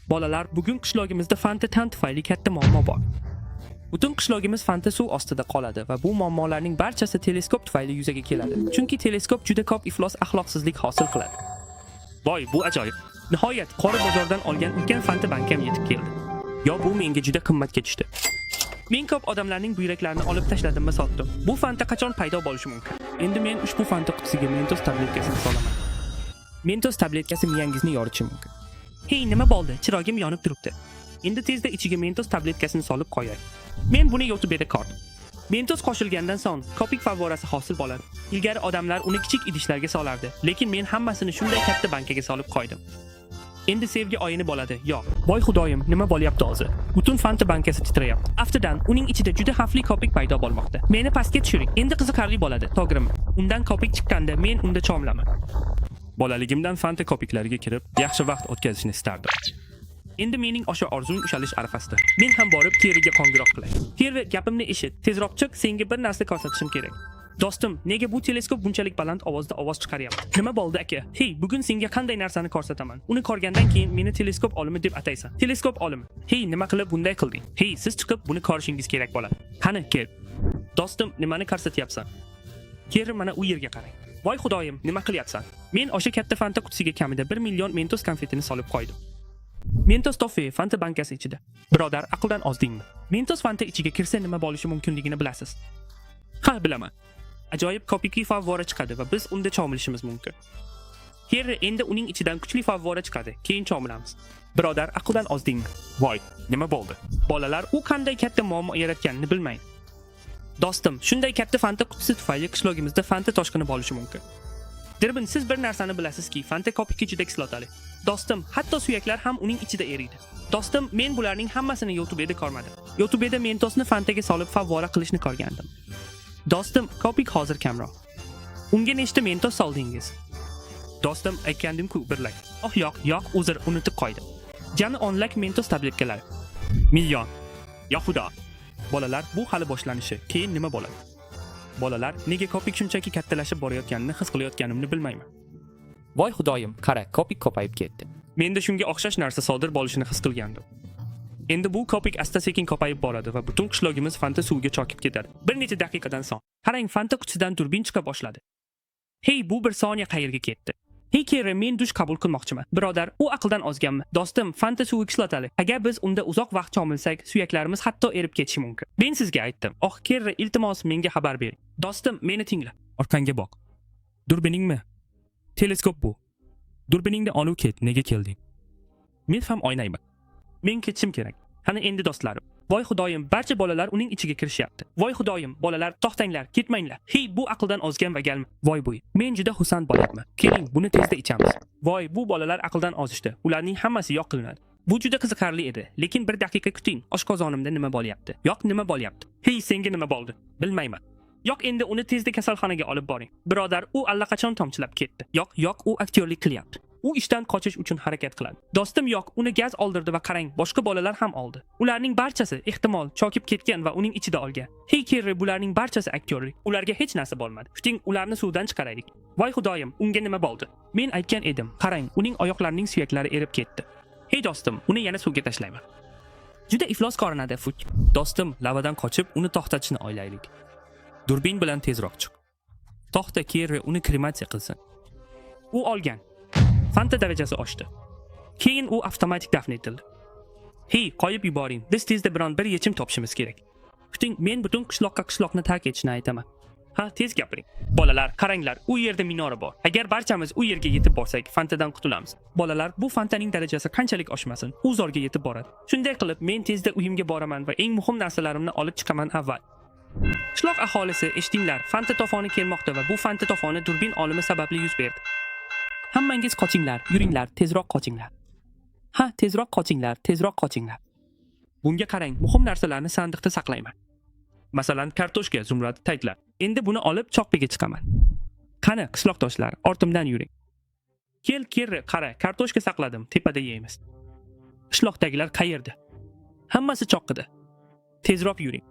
Bolalar, bugun qishlog'imizda Fanta tan tufayli katta muammo bor. Butun qishlog'imiz Fanta suv ostida qoladi va bu muammolarning barchasi teleskop tufayli yuzaga keladi. Chunki teleskop juda ko'p iflos axloqsizlik hosil qiladi. Voy, bu ajoyib. Nihoyat qora bozordan olgan ulkan Fanta bankam yetib keldi. Yo, bu menga juda qimmatga tushdi. Men ko'p odamlarning buyraklarini olib tashladim va sotdim. Bu Fanta qachon paydo bo'lishi mumkin? Endi men ushbu Fanta qutisiga Mentos tabletkasini solaman. Mentos tabletkasi miyangizni yorishi mumkin. Hey, nima bo'ldi? Chirog'im yonib turibdi. Endi tezda ichiga Mentos tabletkasini solib qo'yay. Men buni YouTube'da ko'rdim. Mentos qo'shilgandan so'ng kopik favorasi hosil bo'ladi. Ilgari odamlar uni kichik idishlarga solardi, lekin men hammasini shunday katta bankaga solib qo'ydim. Endi sevgi oyini bo'ladi. Yo'q. Voy xudoyim, nima bo'lyapti hozir? Butun Fanta bankasi titrayapti. Aftidan, uning ichida juda xavfli kopik paydo bo'lmoqda. Meni pastga tushiring. Endi qiziqarli bo'ladi, to'g'rimi? Undan kopik chiqqanda men unda chomlaman. Bolaligimdan Fanta kopiklariga kirib, yaxshi vaqt o'tkazishni istardim. Endi mening o'sha orzum ushalish arafasida. Men ham borib Teriga qo'ng'iroq qilay. Teri, gapimni eshit. Tezroq chiq, senga bir narsa ko'rsatishim kerak. Do'stim, nega bu teleskop bunchalik baland ovozda ovoz chiqaryapti? Nima bo'ldi aka? Hey, bugun senga qanday narsani ko'rsataman? Uni ko'rgandan keyin meni teleskop olimi deb ataysan. Teleskop olimi. Hey, nima qilib bunday qilding? Hey, siz chiqib buni ko'rishingiz kerak bo'ladi. Qani, kel. Do'stim, nimani ko'rsatyapsan? Keri, mana u yerga qarang. Voy xudoyim, nima qilyapsan? Men o'sha katta Fanta qutisiga kamida 1 million Mentos konfetini solib qo'ydim. Mentos to'ffee Fanta bankasi ichida. Birodar, aqldan ozdingmi? Mentos Fanta ichiga kirsa nima bo'lishi mumkinligini bilasiz. Ha, bilaman. Ajoyib kopikli favvora chiqadi va biz unda cho'milishimiz mumkin. Keri, endi uning ichidan kuchli favvora chiqadi. Keyin cho'milamiz. Birodar, aqldan ozdingmi? Voy, nima bo'ldi? Bolalar u qanday katta muammo yaratganini bilmaydi. Do'stim, shunday katta Fanta qutisi tufayli qishlog'imizda Fanta toshqini bo'lishi mumkin. Dirbin, siz bir narsani bilasizki, Fanta kopikka juda kislotali. Do'stim, hatto suyaklar ham uning ichida eriydi. Do'stim, men bularning hammasini YouTube'da ko'rmadim. YouTube'da Mentosni Fantaga solib favvora qilishni ko'rgandim. Do'stim, kopik hozir kamroq. Unga nechta Mentos soldingiz? Do'stim, aytgandim-ku, birlak. Oh, yo'q, uzr, unutib qo'ydim. Jami 10 lak Mentos tabletkalar. Million. Ya xudo. Bolalar, bu hali boshlanishi. Keyin nima bo'ladi? Bolalar, nega kopik shunchaki kattalashib borayotganini his qilayotganimni bilmayman. Voy xudoyim, qara, kopik ko'payib ketdi. Menda shunga o'xshash narsa sodir bo'lishini his qilgandim. Endi bu kopik asta-sekin ko'payib boradi va butun qishlog'imiz Fanta suviga cho'kib ketadi. Bir necha daqiqadan so'ng, qarang, Fanta qutisidan turbin chiqa boshladi. Hey, bu bir soniya qayerga ketdi? Hey, Keri, men dush qabul qilmoqchiman. Birodar, u aqldan ozganmi? Do'stim, Fanta suvi kislotali. Agar biz unda uzoq vaqt cho'milsak, suyaklarimiz hatto erib ketishi mumkin. Men sizga aytdim. Oh, Keri, iltimos menga xabar bering. Do'stim, meni tingla. Orqangga boq. Durbiningmi? Teleskop bu. Durbiningni olib ket, nega kelding? Men ham o'ynayman. Men ketishim kerak. Qani endi do'stlarim. Voy xudoyim, barcha bolalar uning ichiga kirishyapti. Voy xudoyim, bolalar, to'xtanglar, ketmanglar. Hey, bu aqldan ozgan va galmi. Voy bo'y, men juda xursand bo'lyapman. Keling, buni tezda ichamiz. Voy, bu bolalar aqldan ozishdi. Ularning hammasi yo'q qilinadi. Bu juda qiziqarli edi, lekin bir daqiqa kuting. Oshqozonimda nima bo'lyapti? Yo'q, nima bo'lyapti? Hey, senga nima bo'ldi? Bilmayman. Yo'q, endi uni tezda kasalxonaga olib boring. Birodar, u allaqachon tomchilab ketdi. Yo'q, u aktyorlik qilyapti. U ishdan qochish uchun harakat qiladi. Do'stim, yo'q, uni gaz oldirdi va qarang, boshqa bolalar ham oldi. Ularning barchasi ehtimol cho'kib ketgan va uning ichida olgan. Hey Kerri, bularning barchasi aktyorlik. Ularga hech narsa bo'lmadi. Kuting, ularni suvdan chiqaraylik. Voy xudoyim, unga nima bo'ldi? Men aytgan edim. Qarang, uning oyoqlarining suyaklari erib ketdi. Hey do'stim, uni yana suvga tashlayman. Juda iflos ko'rinadi, Fuk. Do'stim, lavadan qochib, uni to'xtatishni o'ylaylik. Durbin bilan tezroq chiq. To'xta, Kerri, uni krematsiya qilsin. U olgan. Fanta darajasi oshdi. Keyin u avtomatik dafn etildi. Hey, qo'yib yuboring. Biz tezda biron bir yechim topishimiz kerak. Kuting, men butun qishloqni tark etishni aytaman. Ha, tez gapiring. Bolalar, qaranglar, u yerda minora bor. Agar barchamiz u yerga yetib borsak, Fantadan qutulamiz. Bolalar, bu Fantaning darajasi qanchalik oshmasin, u zorga yetib boradi. Shunday qilib, men tezda uyimga boraman va eng muhim narsalarimni olib chiqaman avval. Qishloq aholisi, eshitinglar, Fanta to'foni kelmoqda va bu Fanta to'foni durbin olimi sababli yuz berdi. Hammangiz qochinglar, yuringlar, tezroq qochinglar. Ha, tezroq qochinglar. Bunga qarang, muhim narsalarni sandiqda saqlayman. Masalan, kartoshka, zumrad, taytlar. Endi buni olib choqpiga chiqaman. Qani, qishloqdoshlar, ortimdan yuring. Kel, Kerri, qara, kartoshka saqladim, tepada yeymiz. Qishloqdagilar qayerda? Hammasi choqqida. Tezroq yuring.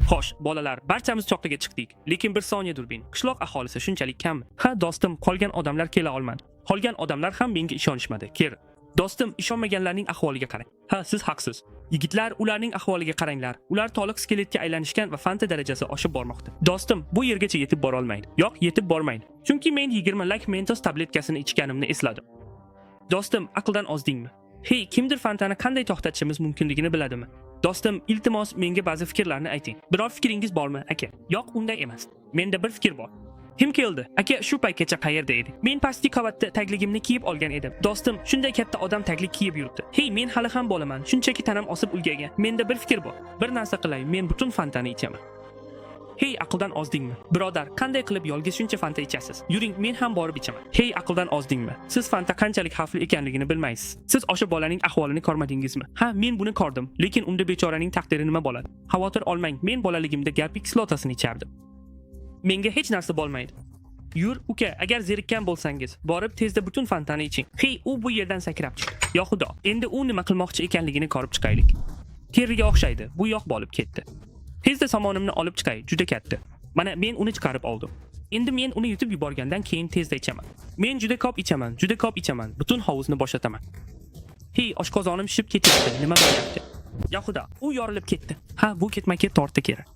Xo'sh, bolalar, barchamiz choqqiga chiqdik, lekin bir soniya durbin. Qishloq aholisi shunchalik kam. Ha, do'stim, qolgan odamlar kela olmadi. Qolgan odamlar ham menga ishonishmadi. Ker. Do'stim, ishonmaganlarning ahvoliga qarang. Ha, siz haqsiz. Yigitlar, ularning ahvoliga qaranglar. Ular to'liq skeletga aylanishgan va fanta darajasi oshib bormoqda. Do'stim, bu yergacha yetib bora olmaydi. Yo'q, yetib bormaydi. Chunki men 20 lak Mentos tabletkasini ichganimni esladim. Do'stim, aqldan ozdingmi? Hey, kimdir fantani qanday to'xtatishimiz mumkinligini biladimi? Do'stim, iltimos menga ba'zi fikrlarni ayting. Biror fikringiz bormi, aka? Yo'q, unday emas. Menda bir fikr bor. Kim keldi? Aka, shu paytgacha qayerda edi? Men pastki qavatda tagligimni kiyib olgan edim. Do'stim, shunday katta odam taglik kiyib yuribdi. Hey, men hali ham bolaman. Shunchaki tanam osib ulgagan. Menda bir fikr bor. Bir narsa qilay, men butun fantani ichaman. Hey, aqldan ozdingmi? Birodar, qanday qilib yolg'iz shuncha fanta ichasiz? Yuring, men ham borib ichaman. Hey, aqldan ozdingmi? Siz fanta qanchalik xavfli ekanligini bilmaysiz. Siz o'sha bolaning ahvolini ko'rmadingizmi? Ha, men buni ko'rdim, lekin unda bechoraning taqdiri nima bo'ladi? Xavotir olmang, men bolaligimda garpik kislotasini ichardim. Menga hech narsa bo'lmaydi. Yur, uka, agar zerikkan bo'lsangiz, borib tezda butun fantani iching. Hey, u bu yerdan sakrab chiqdi. Yo xudo, endi u nima qilmoqchi ekanligini ko'rib chiqaylik. Kerriga o'xshaydi, bu yoq bo'lib ketdi. Tezda somonimni olib chiqay, juda katta. Mana men uni chiqarib oldim. Endi men uni yutib yuborgandan keyin tezda ichaman. Men juda ko'p ichaman, butun hovuzni bo'shataman. Hey, oshqozonim shishib ketyapti, nima bo'lyapti? Yo xudo, u yorilib ketdi. Ha, bu ketma-ket tortdi kerak.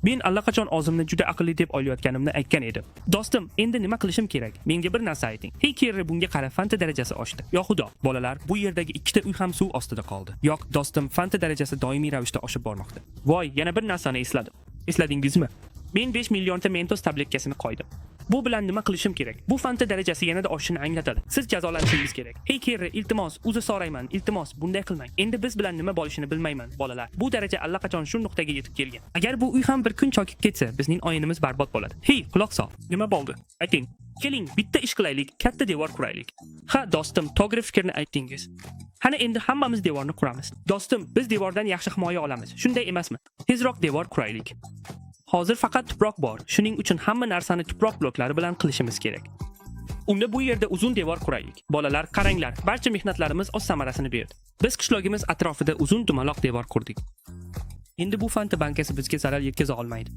Men allaqachon o'zimni juda aqlli deb o'ylayotganimni aytgan edim. Do'stim, endi nima qilishim kerak? Menga bir narsa ayting. Hey, Kerri, bunga qara, fanta darajasi oshdi. Yo xudo, bolalar, bu yerdagi ikkita uy ham suv ostida qoldi. Yo'q, do'stim, fanta darajasi doimiy ravishda oshib bormoqda. Voy, yana bir narsani esladim. Esladingizmi? Men 5 millionta Mentos tabletkasini qo'ydim. Bu bilan nima qilishim kerak? Bu fanta darajasi yanada oshishini anglatadi. Siz jazolanishingiz kerak. Hey Kerri, iltimos, uzr so'rayman, iltimos, bunday qilmang. Endi biz bilan nima bo'lishini bilmayman, bolalar. Bu daraja allaqachon shu nuqtaga yetib kelgan. Agar bu uy ham bir kun chokib ketsa, bizning o'yinimiz barbod bo'ladi. Hey, quloq sol. Nima bo'ldi? Ayting. Keling, bitta ish qilaylik, katta devor quraylik. Ha, do'stim, to'g'ri fikrni aytdingiz. Qani endi hammamiz devorni quramiz. Do'stim, biz devordan yaxshi himoya olamiz. Shunday emasmi? Tezroq devor quraylik. Hozir faqat tuproq bor. Shuning uchun hamma narsani tuproq bloklari bilan qilishimiz kerak. Unda bu yerda uzun devor quraylik. Bolalar, qaranglar, barcha mehnatlarimiz o'z samarasini berdi. Biz qishlogimiz atrofida uzun dumaloq devor qurdik. Endi bu fanta bankasi bizga zarar yetkaza olmaydi.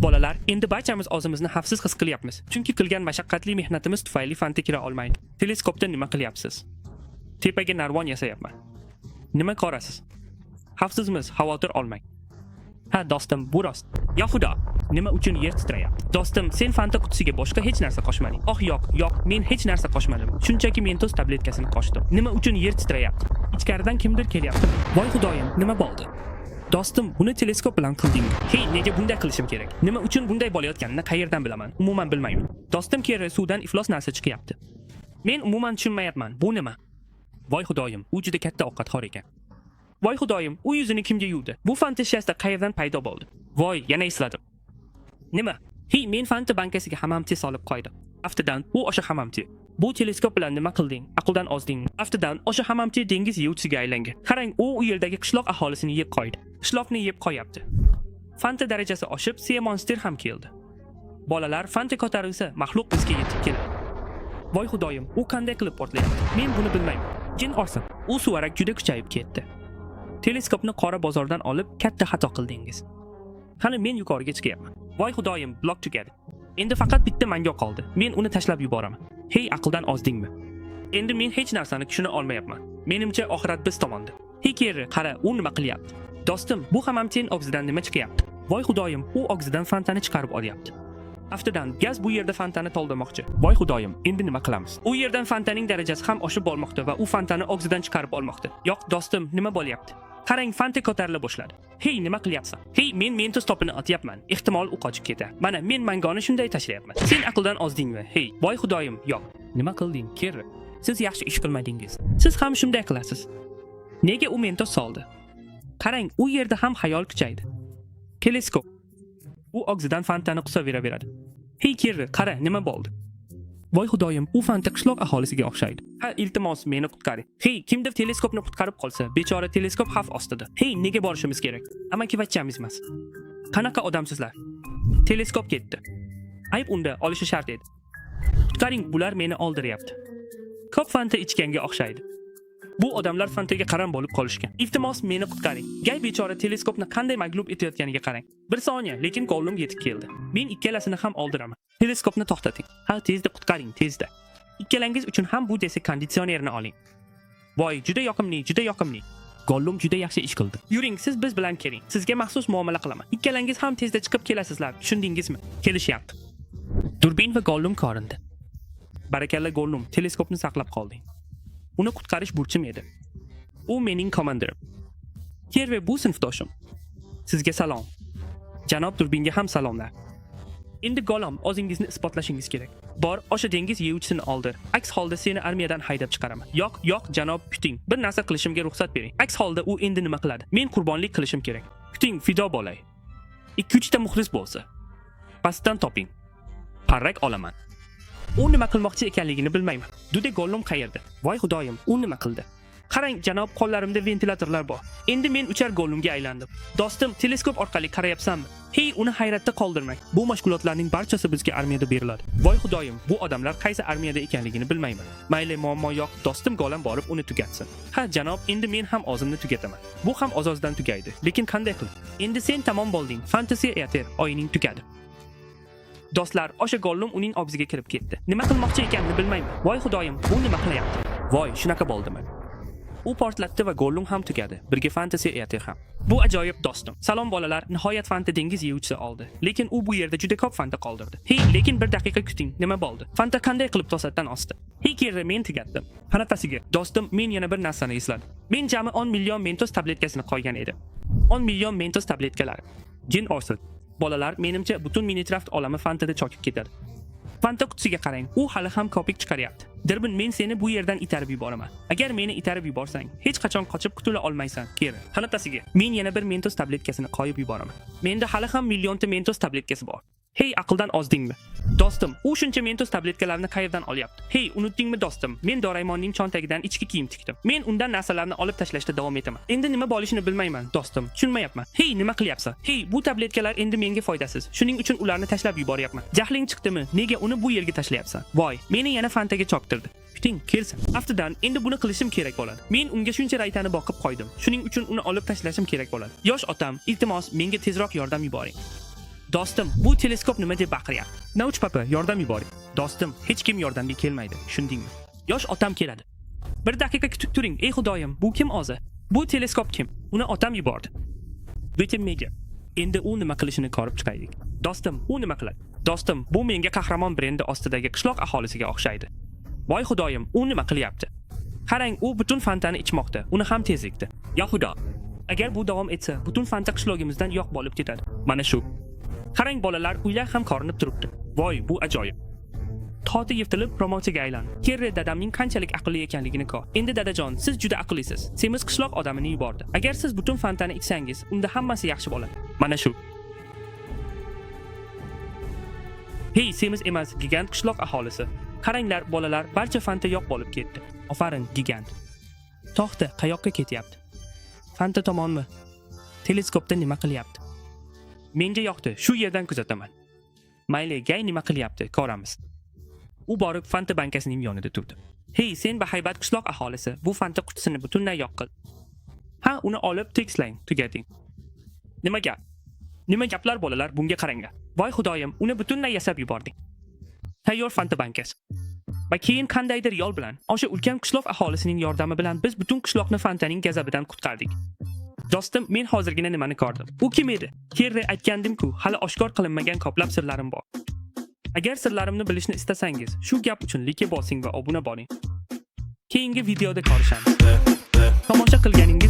Bolalar, endi barchamiz o'zimizni xavfsiz his qilyapmiz. Chunki qilgan mashaqqatli mehnatimiz tufayli fanta kira olmaydi. Teleskopda nima qilyapsiz? Tepaga narvon yasayapman. Nima ko'rasiz? Xavfsizmiz, xavotir olmang. Ha, do'stim, bu rost. Yo xudo, nima uchun yer titrayapti? Do'stim, sen fanta qutisiga boshqa hech narsa qo'shmading. Oh, yo'q, men hech narsa qo'shmadim. Shunchaki Mentos tabletkasini qo'shdim. Nima uchun yer titrayapti? Ichkaridan kimdir kelyapti. Voy xudoyim, nima bo'ldi? Do'stim, buni teleskop bilan qilding. Hey, nega bunday qilishim kerak? Nima uchun bunday bo'layotganini qayerdan bilaman? Umuman bilmayman. Do'stim, Kerri, suvdan iflos narsa chiqyapti. Men umuman tushunmayapman. Bu nima? Voy xudoyim, u juda katta ovqatxo'r ekan. Voy xudoyim, u yuzini kimga yuvdi? Bu fanta shishasida qayerdan paydo bo'ldi? Voy, yana esladim. Nima? Hey, men fanta bankasiga hammamti solib qo'ydim. Aftidan, u o'sha hammamti. Bu teleskop bilan nima qilding? Aqldan ozding. Aftidan, o'sha hammamti dengiz yuvchisiga aylangan. Qarang, u yerdagi qishloq aholisini yeb qo'ydi. Qishloqni yeb qo'yapti. Fanta darajasi oshib, Sea Monster ham keldi. Bolalar, fanta ko'tarilsa, maxluq bizga yetib keladi. Voy xudoyim, u qanday qilib portlayapti? Men buni bilmayman. Jin orsin. U suvarak juda kuchayib ketdi. Teleskopni qora bozordan olib katta xato qildingiz. Qani men yuqoriga chiqyapman. Voy xudoyim, blok tugadi. Endi faqat bitta manga qoldi. Men uni tashlab yuboraman. Hey, aqldan ozdingmi? Endi men hech narsani tushuna olmayapman. Menimcha oxirat biz tomonda. Hey Kerri, qara, u nima qilyapti? Do'stim, bu hammamten og'zidan nima chiqyapti? Voy xudoyim, u og'zidan fantani chiqarib olyapti. Aftidan, gaz bu yerda fantani to'ldirmoqchi. Voy xudoyim, endi nima qilamiz? U yerdan fantaning darajasi ham oshib bormoqda va u fantani og'zidan chiqarib olmoqda. Yo'q, do'stim, nima bo'lyapti? Qarang, fanta ko'tarila boshladi. Hey, nima qilyapsan? Hey, men Mentos topini otyapman. Ehtimol u qochib ketar. Mana men mangoni shunday tashlayapman. Sen aqldan ozdingmi? Hey, voy xudoyim, yo'q. Nima qilding, Kerri? Siz yaxshi ish qilmadingiz. Siz ham shunday qilasiz. Nega u Mentos soldi? Qarang, u yerda ham xayol kuchaydi. Teleskop. U og'zidan fantani qusaveraveradi. Hey Kerri, qara, nima bo'ldi? Voy xudoyim, u fanta qishloq aholisiga o'xshaydi. Ha, iltimos, meni qutqaring. Hey, kimdir teleskopni qutqarib qolsa, bechora teleskop xavf ostida. Hey, nega borishimiz kerak? Amakivachchamiz emas. Qanaqa odamsizlar? Teleskop ketdi. Ayb unda olishi shart edi. Qutqaring, bular meni oldiryapti. Ko'p fanta ichganga o'xshaydi. Bu odamlar fantaga qaram bo'lib qolishgan. Iltimos, meni qutqaring. Gay bechora teleskopni qanday maglub etayotganiga qarang. Bir soniya, lekin qo'lim yetib keldi. Men ikkalasini ham oldiraman. Teleskopni to'xtating. Ha, tezda qutqaring, tezda. Ikkalangiz uchun ham bu desa konditsionerni oling. Voy, juda yoqimli, juda yoqimli. Gollum juda yaxshi ish qildi. Yuring, siz biz bilan keling. Sizga maxsus muomala qilaman. Ikkalangiz ham tezda chiqib kelasizlar. Tushundingizmi? Kelishyapti. Durbin va Gollum ko'rindi. Barakalla Gollum, teleskopni saqlab qolding. Uni qutqarish burchim edi. U mening komandirim. Kerve bu sinfdoshim. Sizga salom. Janob Durbinga ham salomlar. Endi Gollum, o'zingizni isbotlashingiz kerak. Bor, o'sha dengiz yeyuvchisini oldir. Aks holda seni armiyadan haydab chiqaraman. Yo'q, janob, kuting. Bir narsa qilishimga ruxsat bering. Aks holda u endi nima qiladi? Men qurbonlik qilishim kerak. Kuting, fido bo'lay. 2-3 ta muxlis bo'lsa, pastdan toping. Parrak olaman. U nima qilmoqchi ekanligini bilmayman. Dude Gollum qayerda? Voy xudoyim, u nima qildi? Qarang, janob, qo'llarimda ventilatorlar bor. Endi men uchar Gollumga aylandim. Do'stim, teleskop orqali qarayapsanmi? Hey, uni hayratda qoldirmang. Bu mashg'ulotlarning barchasi bizga armiyada beriladi. Voy xudoyim, bu odamlar qaysi armiyada ekanligini bilmayman. Mayli, muammo yo'q. Do'stim Gollum borib uni tugatsin. Ha, janob, endi men ham o'zimni tugataman. Bu ham o'z-o'zidan tugaydi. Lekin qanday qilib? Endi sen tamom bo'lding. Fantasy Eater oyining tugadi. Do'stlar, o'sha Gollum uning obziga kirib ketdi. Nima qilmoqchi ekanini bilmayman. Voy xudoyim, bu nima qilyapti? Voy, shunaqa bo'ldimi? U portlatdi va Gollum ham tugadi. Birga Fantasy Eater ham. Bu ajoyib do'stim. Salom bolalar, nihoyat Fanta dengiz yeyuvchisi oldi. Lekin u bu yerda juda ko'p Fanta qoldirdi. Hey, lekin bir daqiqa kuting. Nima bo'ldi? Fanta qanday qilib to'satdan osdi? Hey, Kerri, men tugatdim. Qanaqasiga? Do'stim, men yana bir narsani esladim. Men jami 10 million Mentos tabletkasini qo'ygan edim. 10 million Mentos tabletkalari. Jin osil. Bolalar, menimcha butun Minecraft olami Fantada cho'kib ketadi. Fanta qutisiga qarang, u hali ham kopik chiqaryapti. Durbin, men seni bu yerdan itarib yuboraman. Agar meni itarib yuborsang, hech qachon qochib qutula olmaysan, Kerri. Qanaqasiga? Men yana bir Mentos tabletkasini qo'yib yuboraman. Menda hali ham millionta Mentos tabletkasi bor. Hey, aqldan ozdingmi? Do'stim, u shuncha Mentos tabletkalarni qayerdan olyapti? Hey, unutdingmi do'stim? Men Doraemonning cho'ntagidan ichki kiyim tikdim. Men undan narsalarni olib tashlashda davom etaman. Endi nima bo'lishini bilmayman, do'stim. Tushunmayapman. Hey, nima qilyapsan? Hey, bu tabletkalar endi menga foydasiz. Shuning uchun ularni tashlab yuboryapman. Jahling chiqdimi? Nega uni bu yerga tashlayapsan? Voy, meni yana Fantaga cho'ktirdi. Kuting, kelsin. Aftidan, endi buni qilishim kerak bo'ladi. Men unga shuncha raytani boqib qo'ydim. Shuning uchun uni olib tashlashim kerak bo'ladi. Yosh otam, iltimos, menga tezroq yordam yuboring. Do'stim, bu teleskop nima deb baqiryapti? Nauch papa, yordam yuboring. Do'stim, hech kim yordamga kelmaydi, tushundingmi? Yosh otam keladi. Bir daqiqa kutib turing. Ey xudoyim, bu kim o'zi? Bu teleskop kim? Uni otam yubordi. Bitim Media. Endi u nima qilishini ko'rib chiqaylik. Do'stim, u nima qiladi? Do'stim, bu menga qahramon brendi ostidagi qishloq aholisiga o'xshaydi. Voy xudoyim, u nima qilyapti? Qarang, u butun Fantani ichmoqda. Uni ham tezlikda. Ya xudo. Agar bu davom etsa, butun Fanta qishlogimizdan yo'q bo'lib ketadi. Mana shu. Qarang bolalar, uylar ham ko'rinib turibdi. Voy, bu ajoyib. Toti yirtilib promotsiyaga aylandi. Kerri dadamning qanchalik aqlli ekanligini ko'r. Endi dadajon, siz juda aqllisiz. Semiz qishloq odamini yubordi. Agar siz butun Fantani ichsangiz, unda hammasi yaxshi bo'ladi. Mana shu. Hey, semiz emas, gigant qishloq aholisi. Qaranglar bolalar, barcha Fanta yo'q bo'lib ketdi. Ofarin, gigant. To'xta, qayoqqa ketyapti? Fanta tomonmi? Teleskopda nima qilyapti? Menga yoqdi, shu yerdan kuzataman. Mayli, gay nima qilyapti, ko'ramiz. U borib Fanta bankasining yonida turdi. Hey, sen bahaybat qishloq aholisi, bu Fanta qutisini butunlay yo'q qil. Ha, uni olib tekslang, tugating. Nima gap? Nima gaplar bolalar, bunga qaranglar. Voy xudoyim, uni butunlay yasab yubording. Tayyor Fanta bankasi. Va keyin qandaydir yo'l bilan, o'sha ulkan qishloq aholisining yordami bilan biz butun qishloqni Fantaning gazabidan qutqardik. Do'stim, men hozirgina nimani ko'rdim? U kim edi? Kerri aytgandim-ku, hali oshkor qilinmagan ko'plab sirlarim bor. Agar sirlarimni bilishni istasangiz, shu gap uchun like bosing va obuna bo'ling. Keyingi videoda ko'rishamiz. Tomosha qilganingiz